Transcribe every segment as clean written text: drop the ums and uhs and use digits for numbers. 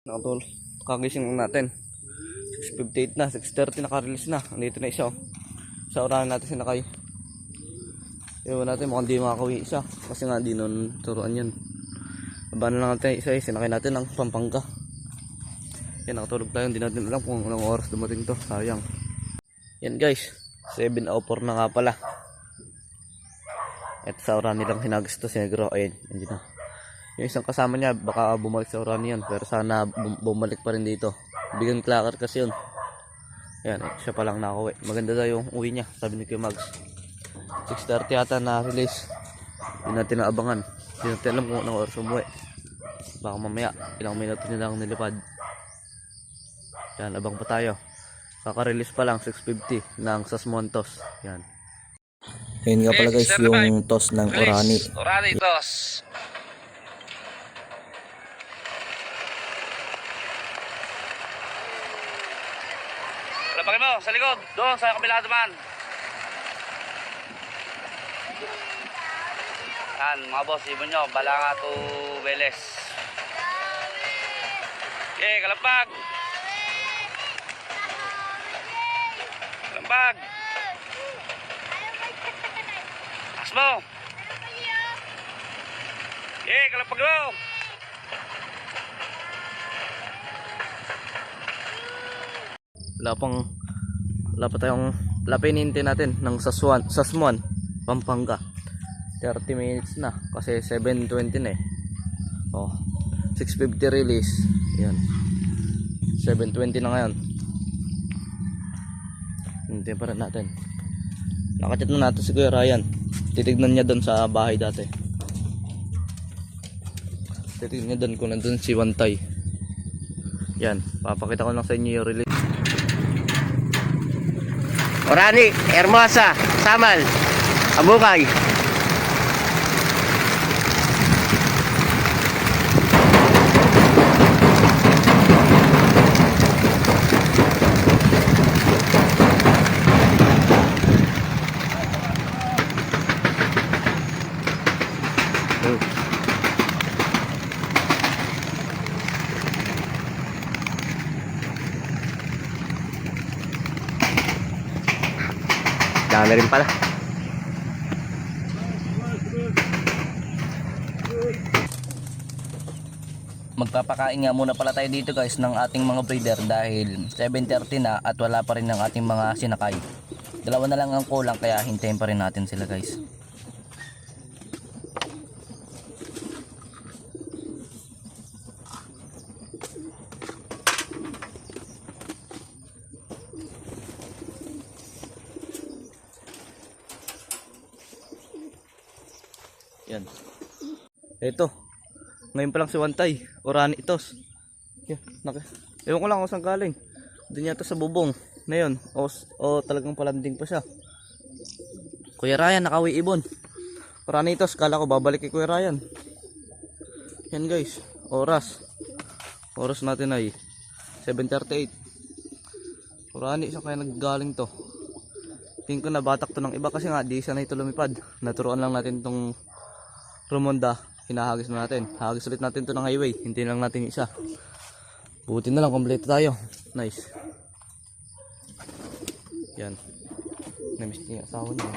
Nakatulog. Kagising natin. 6:58 na, 6:30 naka-release na. Andito na isa. Sa orahan natin sinakay. Ewan natin mukhang di makakawi isa. Kasi nga di nun turuan yun. Labanan lang natin isa, sinakay natin ng Pampanga. Yan, nakatulog tayo. Hindi natin alam kung anong oras dumating to. Sayang. Yan guys, 7:04 na nga pala. At sa orahan nilang hinagis to si Negro. Ayun, andyan na. Yung isang kasama niya baka bumalik sa orahan yan. Pero sana bumalik pa rin dito. Bigyan clacker kasi yun. Yan, siya pa lang nakauwi. Maganda daw yung uwi niya, sabi ni Kuya Mags. 6:30 yata na release. Hindi natin naabangan. Hindi natin alam kung anong oras umuwi. Baka mamaya ilang minuto nilang nilipad. Yan, abang pa tayo. Kaka-release pa lang 6:50 ng Sasmontos. Yan. Ayun nga pala guys, yung toss ng Orani. Orani toss. Lapagin mo sa likod, doon sa kabila naman. Yan mga boss, ibon nyo, Balanga to Veles. Okay, kalampag. Kalampag. As mo. Okay, kalampag mo. Wala pa hinihintay natin ng Sasmuan, Pampanga. 30 minutes na kasi 7:20 na eh. Oh, 6:50 release. Yan. 7:20 na ngayon. Hintayin pa rin natin. Nakachat na natin si Kuya Ryan. Titignan niya doon sa bahay dati. Titignan niya doon kung nandun si Wantay. Yan, papakita ko lang sa inyo yung release. Orani, Hermosa, Samal, Abukay. Dami rin pala. Magpapakain nga muna pala tayo dito guys ng ating mga breeder dahil 7:30 na at wala pa rin ng ating mga sinakay. Dalawa na lang ang kulang kaya hintayin pa rin natin sila guys. Yan. Ito. Ngayon pa lang si Wantay. Orani itos. Yan. Ewan ko lang kung saan galing. Doon yata sa bubong. Na yun. O talagang palanding pa siya. Kuya Ryan, nakawi ibon. Orani itos. Kala ko babalik kay Kuya Ryan. Yan guys. Oras. Oras natin ay 7:38. Orani, saan kaya naggaling to? Tingin ko na batak to ng iba kasi nga di sanay ito lumipad. Naturuan lang natin tong Rumonda, hinahagis na natin. Hagis ulit natin to ng highway. Hintayin lang natin isa. Buti na lang, kompleto tayo. Nice. Yan. Namiss niya asawa niya.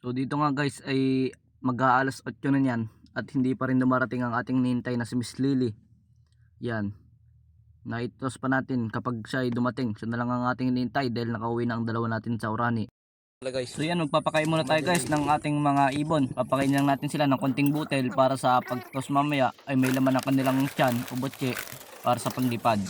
So dito nga guys ay mag-aalas 8 na yan at hindi pa rin dumarating ang ating nihintay na si Miss Lily. Yan. Naitos pa natin kapag siya ay dumating. Siya na lang ang ating nihintay dahil nakauwi na ang dalawa natin sa Orani. So yan, magpapakain muna tayo guys ng ating mga ibon. Papakain lang natin sila ng konting butel para sa pagtos mamaya ay may laman ang kanilang tiyan o butse para sa panglipad.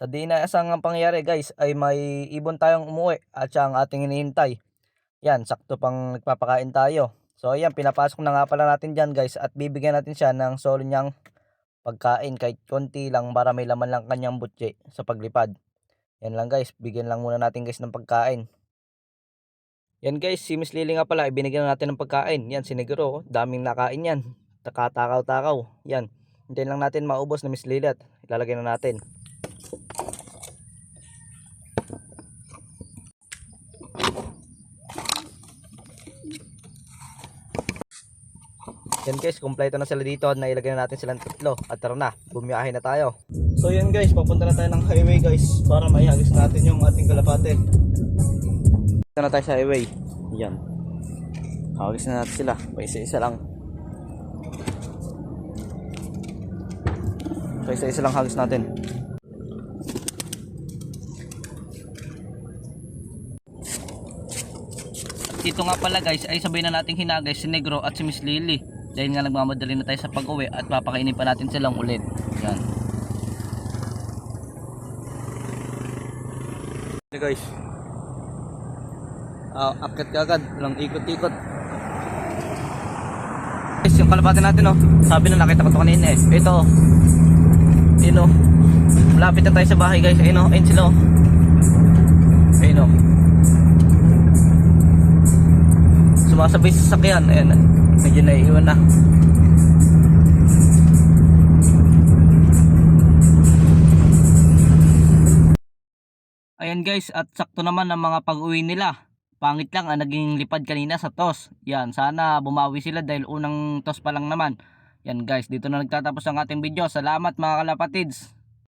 Sa di inaasang pangyayari guys ay may ibon tayong umuwi at siya ang ating hinihintay. Yan, sakto pang nagpapakain tayo. So ayan, pinapasok na nga pala natin dyan guys at bibigyan natin siya ng solo niyang pagkain kahit konti lang para may laman lang kanyang butse sa paglipad. Yan lang guys, bigyan lang muna natin guys ng pagkain. Yan guys, si Miss Lily nga pala, ibinigyan natin ng pagkain. Yan, siniguro, daming nakain yan. Takatakaw-takaw. Yan. Hintayin lang natin maubos na Miss Lily at ilalagay na natin. Yan guys, kumpleto na sila dito at nailagay na natin silang tatlo. At tara na, bumiyahe na tayo. So yan guys, papunta na tayo ng highway guys para maihagis natin yung ating kalapate. Punta na tayo sa highway. Yan. Hagis na natin sila. Isa-isa lang. So isa-isa lang hagis natin. Ito nga pala guys ay sabay na nating hinagay si Negro at si Miss Lily. Dahil nga nagmamadali na tayo sa pag-uwi at papakainin pa natin silang ulit. Yan. Okay guys. Akit ka agad. Walang ikot-ikot. Guys, yung kalapate natin oh. Sabi na nakita ko ito kanina eh. Ito oh. Ayun oh. Malapit na tayo sa bahay guys. Ayun oh. Ayun sila oh. Ayun oh. Sumasabay sa sasakyan. Ayan. Medyo naiiwan na. Ayan guys, at sakto naman ang mga pag-uwi nila. Pangit lang ang naging lipad kanina sa toss. Yan, sana bumawi sila dahil unang toss pa lang naman. Yan guys, dito na nagtatapos ang ating video. Salamat mga kalapatids.